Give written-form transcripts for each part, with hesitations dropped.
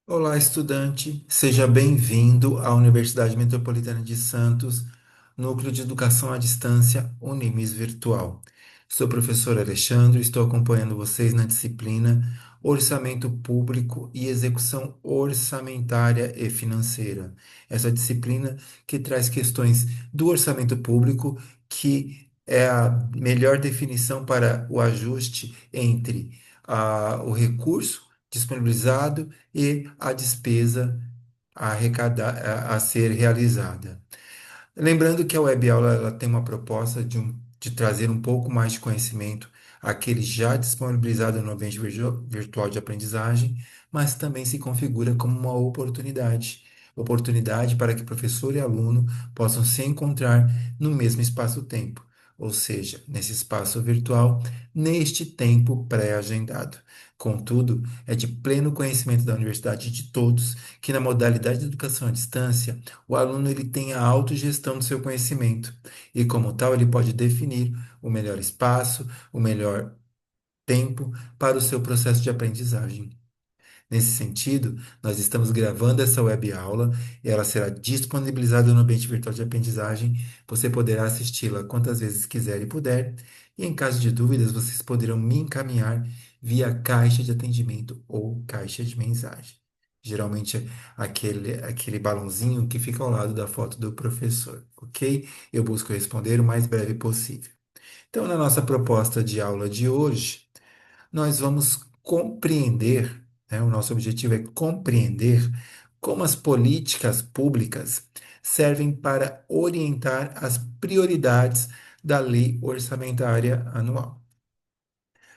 Olá, estudante. Seja bem-vindo à Universidade Metropolitana de Santos, Núcleo de Educação à Distância, Unimes Virtual. Sou o professor Alexandre, estou acompanhando vocês na disciplina Orçamento Público e Execução Orçamentária e Financeira. Essa disciplina que traz questões do orçamento público, que é a melhor definição para o ajuste entre o recurso disponibilizado e a despesa a ser realizada. Lembrando que a web aula ela tem uma proposta de trazer um pouco mais de conhecimento àquele já disponibilizado no ambiente virtual de aprendizagem, mas também se configura como uma oportunidade para que professor e aluno possam se encontrar no mesmo espaço-tempo, ou seja, nesse espaço virtual, neste tempo pré-agendado. Contudo, é de pleno conhecimento da universidade de todos que na modalidade de educação à distância o aluno ele tem a autogestão do seu conhecimento e, como tal, ele pode definir o melhor espaço, o melhor tempo para o seu processo de aprendizagem. Nesse sentido, nós estamos gravando essa web aula e ela será disponibilizada no ambiente virtual de aprendizagem. Você poderá assisti-la quantas vezes quiser e puder, e em caso de dúvidas, vocês poderão me encaminhar via caixa de atendimento ou caixa de mensagem. Geralmente é aquele balãozinho que fica ao lado da foto do professor, ok? Eu busco responder o mais breve possível. Então, na nossa proposta de aula de hoje, nós vamos compreender, né, o nosso objetivo é compreender como as políticas públicas servem para orientar as prioridades da lei orçamentária anual.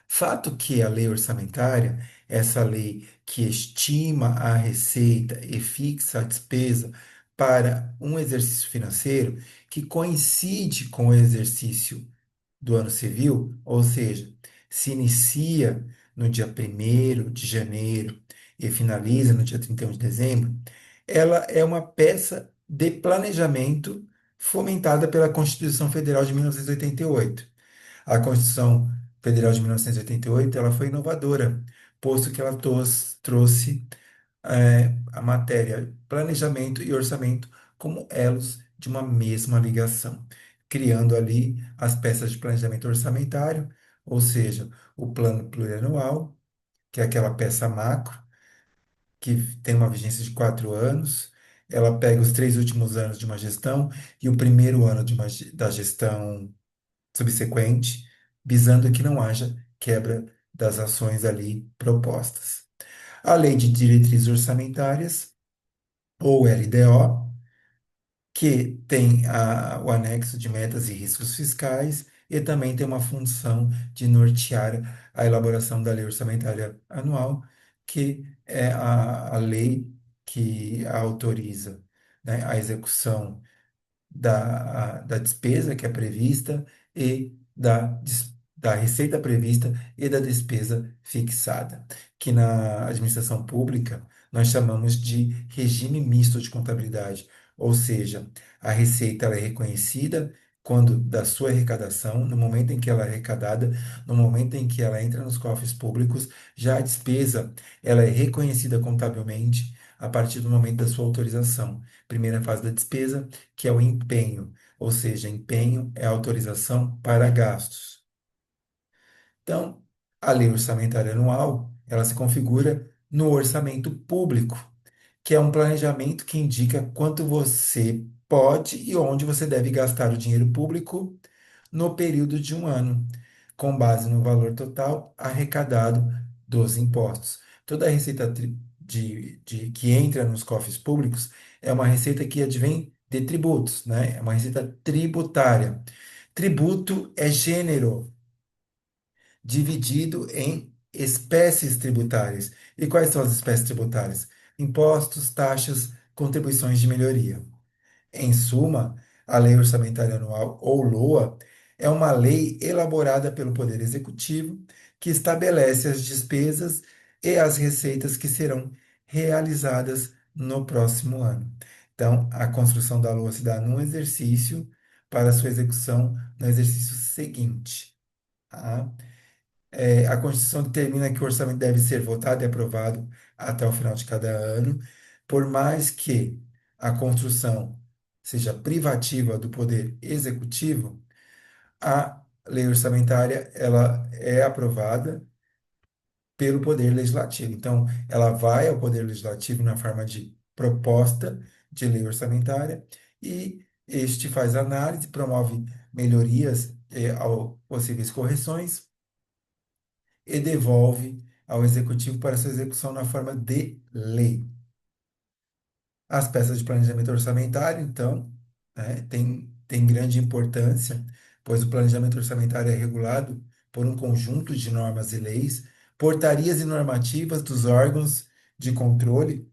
Fato que a lei orçamentária, essa lei que estima a receita e fixa a despesa para um exercício financeiro que coincide com o exercício do ano civil, ou seja, se inicia no dia 1º de janeiro e finaliza no dia 31 de dezembro, ela é uma peça de planejamento fomentada pela Constituição Federal de 1988. A Constituição Federal de 1988 ela foi inovadora, posto que ela trouxe a matéria planejamento e orçamento como elos de uma mesma ligação, criando ali as peças de planejamento orçamentário, ou seja, o plano plurianual, que é aquela peça macro, que tem uma vigência de 4 anos. Ela pega os 3 últimos anos de uma gestão e o primeiro ano da gestão subsequente, visando que não haja quebra das ações ali propostas. A Lei de Diretrizes Orçamentárias, ou LDO, que tem o anexo de metas e riscos fiscais e também tem uma função de nortear a elaboração da lei orçamentária anual, que é a lei que autoriza, né, a execução da despesa que é prevista e da receita prevista e da despesa fixada, que na administração pública nós chamamos de regime misto de contabilidade, ou seja, a receita ela é reconhecida quando da sua arrecadação, no momento em que ela é arrecadada, no momento em que ela entra nos cofres públicos, já a despesa ela é reconhecida contabilmente a partir do momento da sua autorização. Primeira fase da despesa, que é o empenho, ou seja, empenho é autorização para gastos. Então, a lei orçamentária anual, ela se configura no orçamento público, que é um planejamento que indica quanto você pode e onde você deve gastar o dinheiro público no período de um ano, com base no valor total arrecadado dos impostos. Toda a receita que entra nos cofres públicos é uma receita que advém de tributos, né? É uma receita tributária. Tributo é gênero dividido em espécies tributárias. E quais são as espécies tributárias? Impostos, taxas, contribuições de melhoria. Em suma, a Lei Orçamentária Anual, ou LOA, é uma lei elaborada pelo Poder Executivo que estabelece as despesas e as receitas que serão realizadas no próximo ano. Então, a construção da LOA se dá num exercício para sua execução no exercício seguinte. Tá? A Constituição determina que o orçamento deve ser votado e aprovado até o final de cada ano, por mais que a construção seja privativa do poder executivo, a lei orçamentária ela é aprovada pelo poder legislativo. Então, ela vai ao poder legislativo na forma de proposta de lei orçamentária e este faz análise, promove melhorias ao possíveis correções e devolve ao executivo para sua execução na forma de lei. As peças de planejamento orçamentário, então, né, tem grande importância, pois o planejamento orçamentário é regulado por um conjunto de normas e leis, portarias e normativas dos órgãos de controle,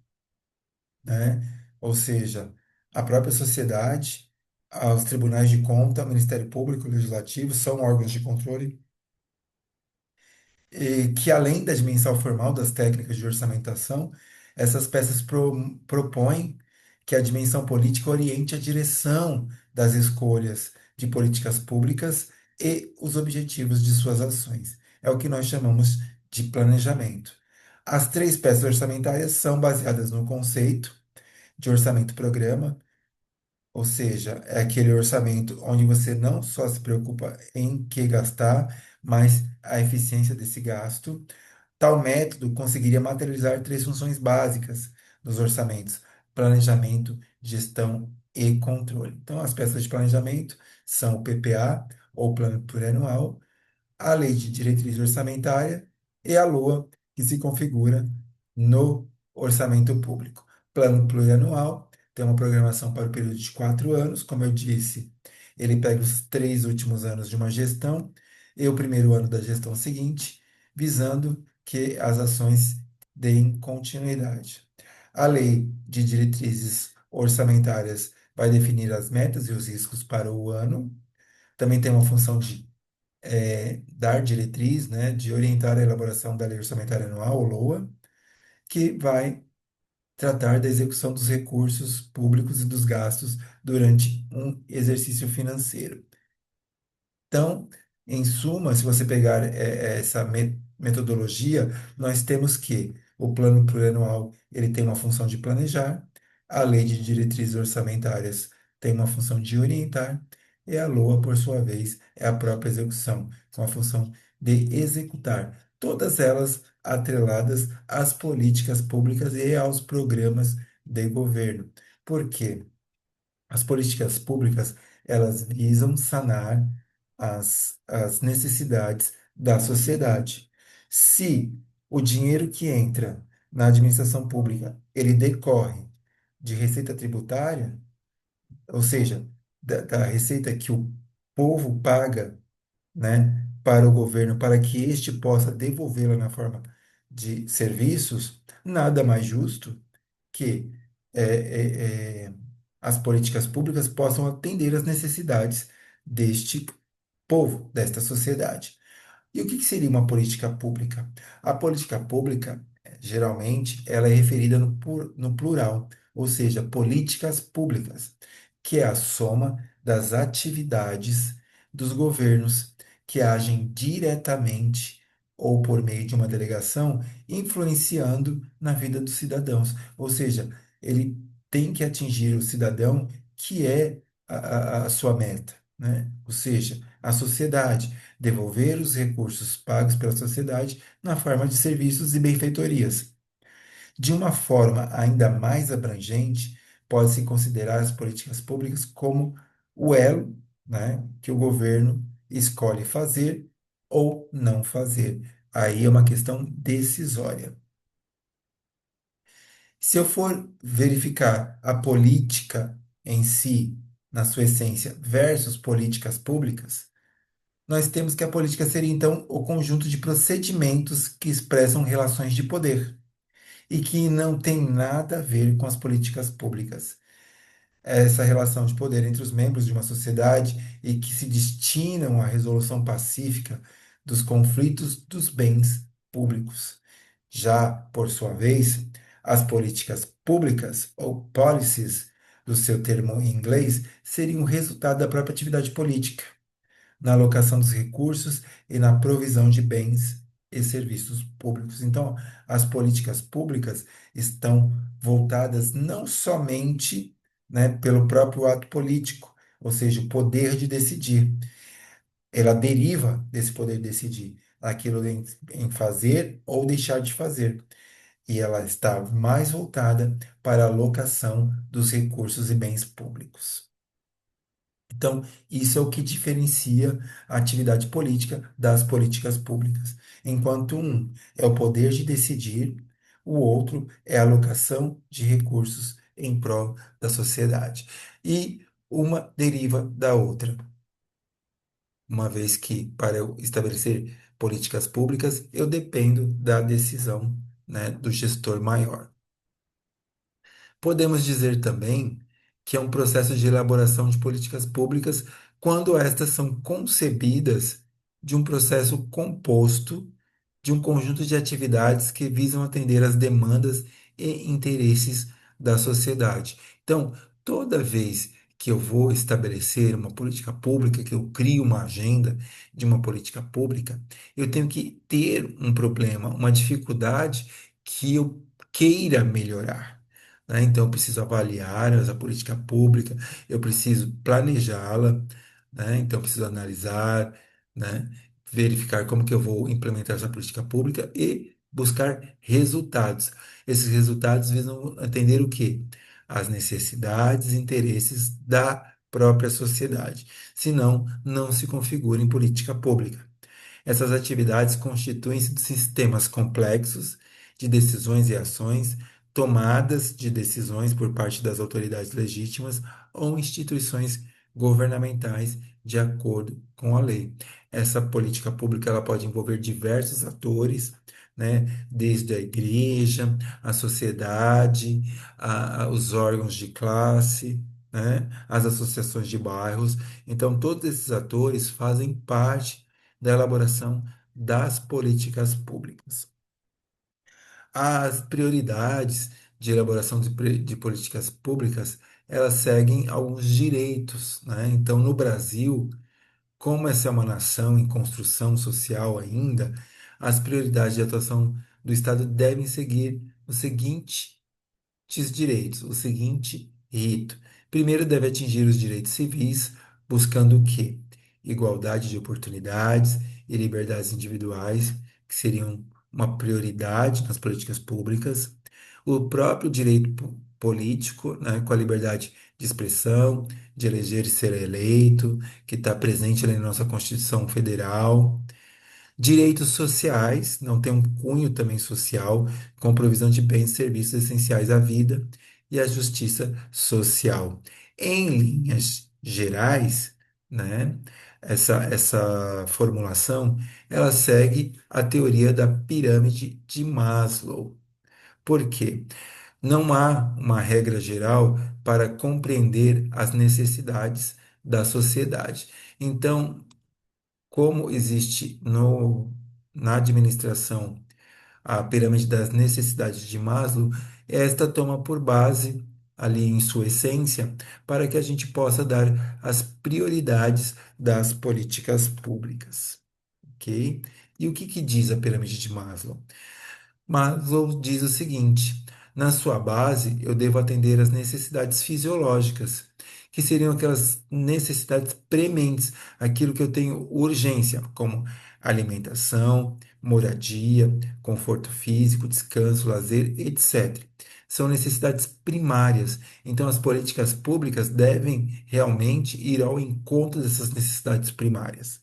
né, ou seja, a própria sociedade, os tribunais de conta, o Ministério Público, o Legislativo, são órgãos de controle que além da dimensão formal das técnicas de orçamentação, essas peças propõem que a dimensão política oriente a direção das escolhas de políticas públicas e os objetivos de suas ações. É o que nós chamamos de planejamento. As três peças orçamentárias são baseadas no conceito de orçamento-programa, ou seja, é aquele orçamento onde você não só se preocupa em que gastar, mas a eficiência desse gasto. Tal método conseguiria materializar três funções básicas dos orçamentos: planejamento, gestão e controle. Então, as peças de planejamento são o PPA, ou Plano Plurianual, a Lei de Diretriz Orçamentária e a LOA, que se configura no orçamento público. Plano plurianual tem uma programação para o período de 4 anos, como eu disse, ele pega os 3 últimos anos de uma gestão e o primeiro ano da gestão seguinte, visando que as ações deem continuidade. A Lei de Diretrizes Orçamentárias vai definir as metas e os riscos para o ano. Também tem uma função de dar diretriz, né, de orientar a elaboração da Lei Orçamentária Anual, ou LOA, que vai tratar da execução dos recursos públicos e dos gastos durante um exercício financeiro. Então, em suma, se você pegar essa metodologia, nós temos que o plano plurianual ele tem uma função de planejar, a lei de diretrizes orçamentárias tem uma função de orientar, e a LOA, por sua vez, é a própria execução, com a função de executar, todas elas atreladas às políticas públicas e aos programas de governo. Por quê? As políticas públicas, elas visam sanar as necessidades da sociedade. Se o dinheiro que entra na administração pública, ele decorre de receita tributária, ou seja, da receita que o povo paga, né, para o governo, para que este possa devolvê-la na forma de serviços, nada mais justo que as políticas públicas possam atender às necessidades deste povo, desta sociedade. E o que que seria uma política pública? A política pública, geralmente, ela é referida no plural, ou seja, políticas públicas, que é a soma das atividades dos governos que agem diretamente ou por meio de uma delegação, influenciando na vida dos cidadãos. Ou seja, ele tem que atingir o cidadão que é a sua meta, né? Ou seja, a sociedade devolver os recursos pagos pela sociedade na forma de serviços e benfeitorias. De uma forma ainda mais abrangente, pode-se considerar as políticas públicas como o elo, né, que o governo escolhe fazer ou não fazer. Aí é uma questão decisória. Se eu for verificar a política em si, na sua essência, versus políticas públicas, nós temos que a política seria, então, o conjunto de procedimentos que expressam relações de poder e que não tem nada a ver com as políticas públicas. Essa relação de poder entre os membros de uma sociedade e que se destinam à resolução pacífica dos conflitos dos bens públicos. Já, por sua vez, as políticas públicas, ou policies, do seu termo em inglês, seriam o resultado da própria atividade política, na alocação dos recursos e na provisão de bens e serviços públicos. Então, as políticas públicas estão voltadas não somente, né, pelo próprio ato político, ou seja, o poder de decidir. Ela deriva desse poder de decidir aquilo em fazer ou deixar de fazer. E ela está mais voltada para a alocação dos recursos e bens públicos. Então, isso é o que diferencia a atividade política das políticas públicas. Enquanto um é o poder de decidir, o outro é a alocação de recursos em prol da sociedade. E uma deriva da outra, uma vez que, para eu estabelecer políticas públicas, eu dependo da decisão, né, do gestor maior. Podemos dizer também que é um processo de elaboração de políticas públicas quando estas são concebidas de um processo composto de um conjunto de atividades que visam atender às demandas e interesses da sociedade. Então, toda vez que eu vou estabelecer uma política pública, que eu crio uma agenda de uma política pública, eu tenho que ter um problema, uma dificuldade que eu queira melhorar, né? Então, eu preciso avaliar essa política pública, eu preciso planejá-la, né? Então, eu preciso analisar, né? Verificar como que eu vou implementar essa política pública e buscar resultados. Esses resultados visam atender o quê? As necessidades e interesses da própria sociedade. Senão, não se configura em política pública. Essas atividades constituem-se de sistemas complexos de decisões e ações, tomadas de decisões por parte das autoridades legítimas ou instituições governamentais de acordo com a lei. Essa política pública ela pode envolver diversos atores, né, desde a igreja, a sociedade, os órgãos de classe, né, as associações de bairros. Então, todos esses atores fazem parte da elaboração das políticas públicas. As prioridades de elaboração de políticas públicas, elas seguem alguns direitos, né? Então, no Brasil, como essa é uma nação em construção social ainda, as prioridades de atuação do Estado devem seguir o seguinte direitos, o seguinte rito. Primeiro deve atingir os direitos civis, buscando o quê? Igualdade de oportunidades e liberdades individuais, que seriam uma prioridade nas políticas públicas. O próprio direito político, né, com a liberdade de expressão, de eleger e ser eleito, que está presente ali na nossa Constituição Federal. Direitos sociais, não tem um cunho também social, com provisão de bens e serviços essenciais à vida e a justiça social. Em linhas gerais, né, essa formulação, ela segue a teoria da pirâmide de Maslow. Por quê? Não há uma regra geral para compreender as necessidades da sociedade. Então, como existe na administração a pirâmide das necessidades de Maslow, esta toma por base, ali em sua essência, para que a gente possa dar as prioridades das políticas públicas, ok? E o que que diz a pirâmide de Maslow? Maslow diz o seguinte: na sua base, eu devo atender às necessidades fisiológicas, que seriam aquelas necessidades prementes, aquilo que eu tenho urgência, como alimentação, moradia, conforto físico, descanso, lazer, etc. São necessidades primárias. Então, as políticas públicas devem realmente ir ao encontro dessas necessidades primárias.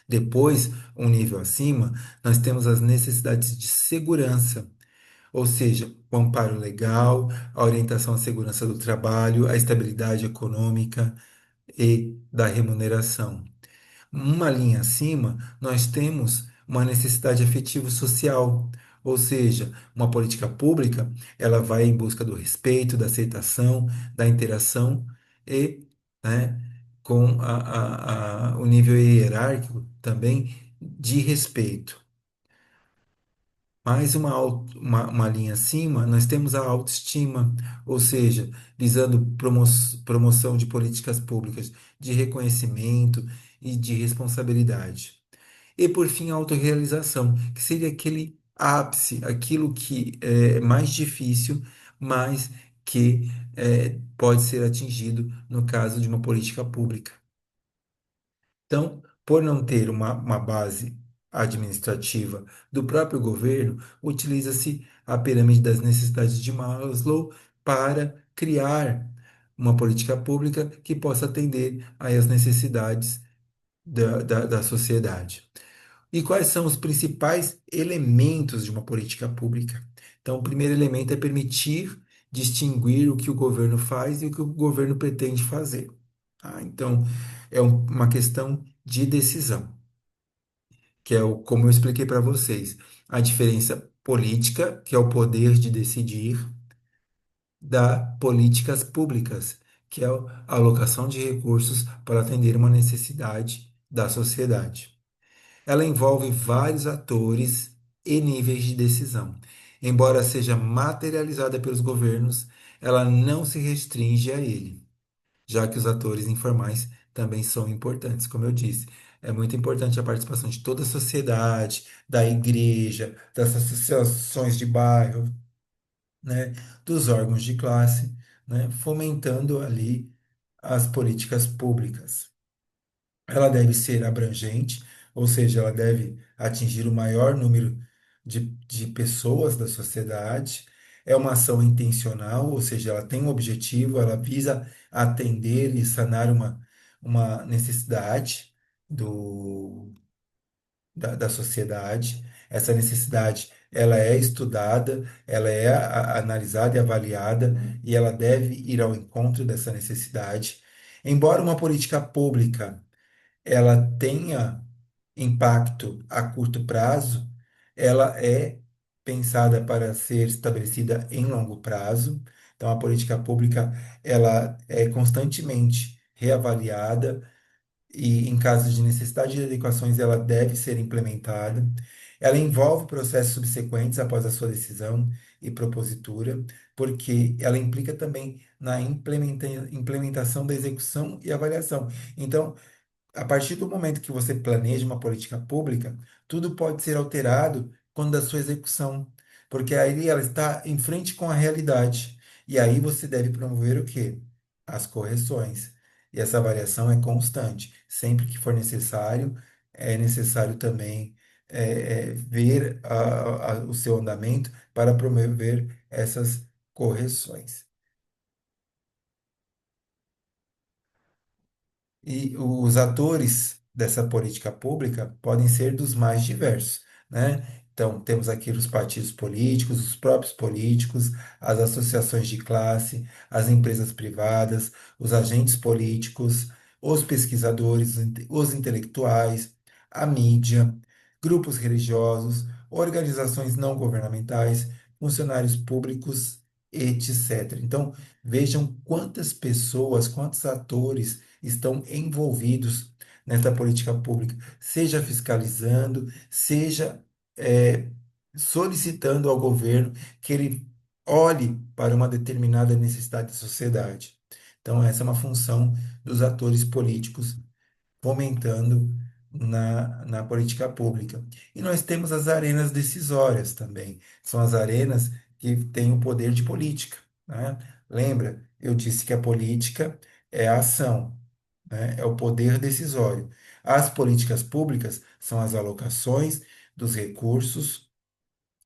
Depois, um nível acima, nós temos as necessidades de segurança, ou seja, o amparo legal, a orientação à segurança do trabalho, a estabilidade econômica e da remuneração. Uma linha acima, nós temos uma necessidade afetivo-social, ou seja, uma política pública, ela vai em busca do respeito, da aceitação, da interação e, né, com o nível hierárquico também de respeito. Mais uma linha acima, nós temos a autoestima, ou seja, visando promoção de políticas públicas de reconhecimento e de responsabilidade. E por fim, a autorrealização, que seria aquele ápice, aquilo que é mais difícil, mas que pode ser atingido no caso de uma política pública. Então, por não ter uma base administrativa do próprio governo, utiliza-se a pirâmide das necessidades de Maslow para criar uma política pública que possa atender aí às necessidades da sociedade. E quais são os principais elementos de uma política pública? Então, o primeiro elemento é permitir distinguir o que o governo faz e o que o governo pretende fazer. Tá? Então, é uma questão de decisão, que é como eu expliquei para vocês, a diferença política, que é o poder de decidir, da políticas públicas, que é a alocação de recursos para atender uma necessidade da sociedade. Ela envolve vários atores e níveis de decisão. Embora seja materializada pelos governos, ela não se restringe a ele, já que os atores informais também são importantes, como eu disse. É muito importante a participação de toda a sociedade, da igreja, das associações de bairro, né, dos órgãos de classe, né, fomentando ali as políticas públicas. Ela deve ser abrangente, ou seja, ela deve atingir o maior número de pessoas da sociedade. É uma ação intencional, ou seja, ela tem um objetivo, ela visa atender e sanar uma necessidade do, da sociedade. Essa necessidade, ela é estudada, ela é analisada e avaliada, e ela deve ir ao encontro dessa necessidade. Embora uma política pública ela tenha impacto a curto prazo, ela é pensada para ser estabelecida em longo prazo. Então, a política pública ela é constantemente reavaliada e, em caso de necessidade de adequações, ela deve ser implementada. Ela envolve processos subsequentes após a sua decisão e propositura, porque ela implica também na implementação da execução e avaliação. Então, a partir do momento que você planeja uma política pública, tudo pode ser alterado quando da sua execução, porque aí ela está em frente com a realidade. E aí você deve promover o quê? As correções. E essa variação é constante. Sempre que for necessário, é necessário também ver o seu andamento para promover essas correções. E os atores dessa política pública podem ser dos mais diversos, né? Então, temos aqui os partidos políticos, os próprios políticos, as associações de classe, as empresas privadas, os agentes políticos, os pesquisadores, os intelectuais, a mídia, grupos religiosos, organizações não governamentais, funcionários públicos, etc. Então, vejam quantas pessoas, quantos atores estão envolvidos nessa política pública, seja fiscalizando, seja eh, solicitando ao governo que ele olhe para uma determinada necessidade da sociedade. Então, essa é uma função dos atores políticos fomentando na política pública. E nós temos as arenas decisórias também. São as arenas que têm o poder de política, né? Lembra, eu disse que a política é a ação, né? É o poder decisório. As políticas públicas são as alocações dos recursos,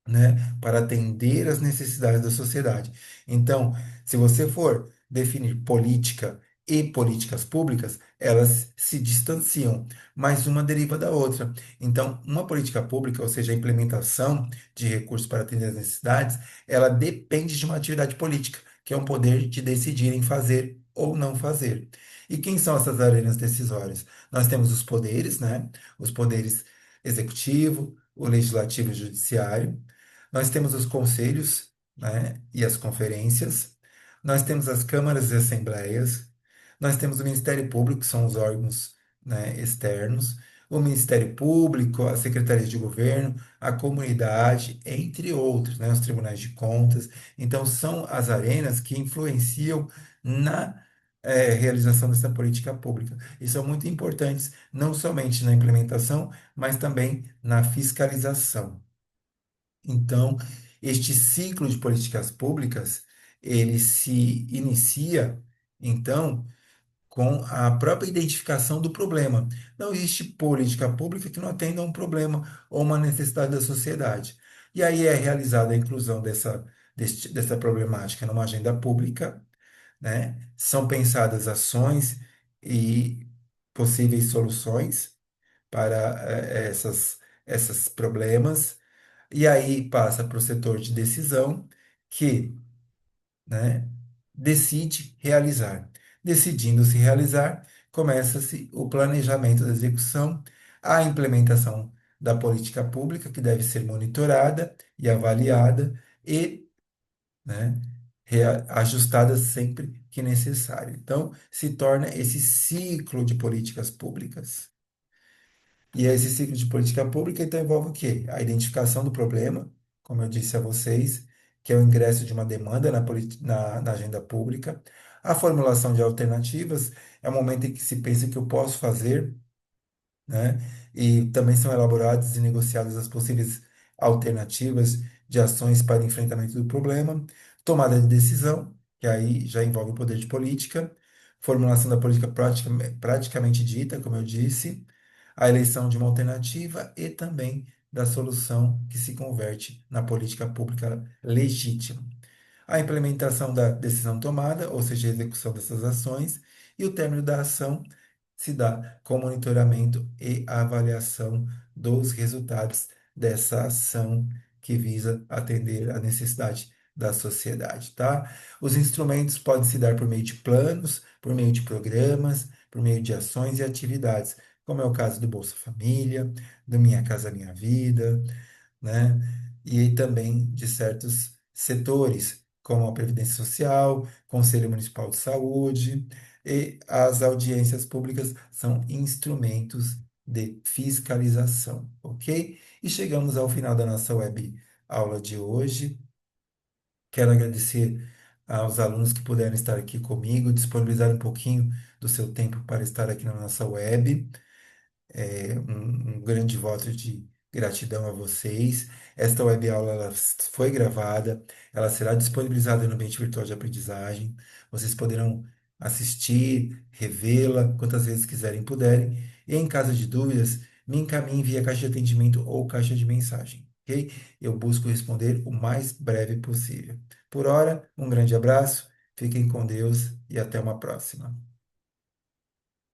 né, para atender às necessidades da sociedade. Então, se você for definir política e políticas públicas, elas se distanciam, mas uma deriva da outra. Então, uma política pública, ou seja, a implementação de recursos para atender às necessidades, ela depende de uma atividade política, que é um poder de decidir em fazer ou não fazer. E quem são essas arenas decisórias? Nós temos os poderes, né? Os poderes executivo, o legislativo e o judiciário. Nós temos os conselhos, né, e as conferências, nós temos as câmaras e assembleias, nós temos o Ministério Público, que são os órgãos, né, externos, o Ministério Público, a Secretaria de Governo, a comunidade, entre outros, né, os tribunais de contas. Então, são as arenas que influenciam na realização dessa política pública. E são muito importantes, não somente na implementação, mas também na fiscalização. Então, este ciclo de políticas públicas, ele se inicia, então, com a própria identificação do problema. Não existe política pública que não atenda a um problema ou uma necessidade da sociedade. E aí é realizada a inclusão dessa problemática numa agenda pública, né? São pensadas ações e possíveis soluções para essas problemas, e aí passa para o setor de decisão, que, né, decide realizar. Decidindo-se realizar, começa-se o planejamento da execução, a implementação da política pública, que deve ser monitorada e avaliada e, né, ajustada sempre que necessário. Então, se torna esse ciclo de políticas públicas. E esse ciclo de política pública, então, envolve o quê? A identificação do problema, como eu disse a vocês, que é o ingresso de uma demanda na agenda pública. A formulação de alternativas é o momento em que se pensa o que eu posso fazer, né? E também são elaboradas e negociadas as possíveis alternativas de ações para enfrentamento do problema, tomada de decisão, que aí já envolve o poder de política, formulação da política praticamente dita, como eu disse, a eleição de uma alternativa e também da solução que se converte na política pública legítima, a implementação da decisão tomada, ou seja, a execução dessas ações, e o término da ação se dá com monitoramento e avaliação dos resultados dessa ação que visa atender à necessidade da sociedade, tá? Os instrumentos podem se dar por meio de planos, por meio de programas, por meio de ações e atividades, como é o caso do Bolsa Família, do Minha Casa Minha Vida, né? E também de certos setores, como a Previdência Social, Conselho Municipal de Saúde, e as audiências públicas são instrumentos de fiscalização, ok? E chegamos ao final da nossa web aula de hoje. Quero agradecer aos alunos que puderam estar aqui comigo, disponibilizar um pouquinho do seu tempo para estar aqui na nossa web. Um grande voto de gratidão a vocês. Esta web aula ela foi gravada, ela será disponibilizada no ambiente virtual de aprendizagem. Vocês poderão assistir, revê-la quantas vezes quiserem e puderem. E em caso de dúvidas, me encaminhe via caixa de atendimento ou caixa de mensagem, ok? Eu busco responder o mais breve possível. Por hora, um grande abraço, fiquem com Deus e até uma próxima.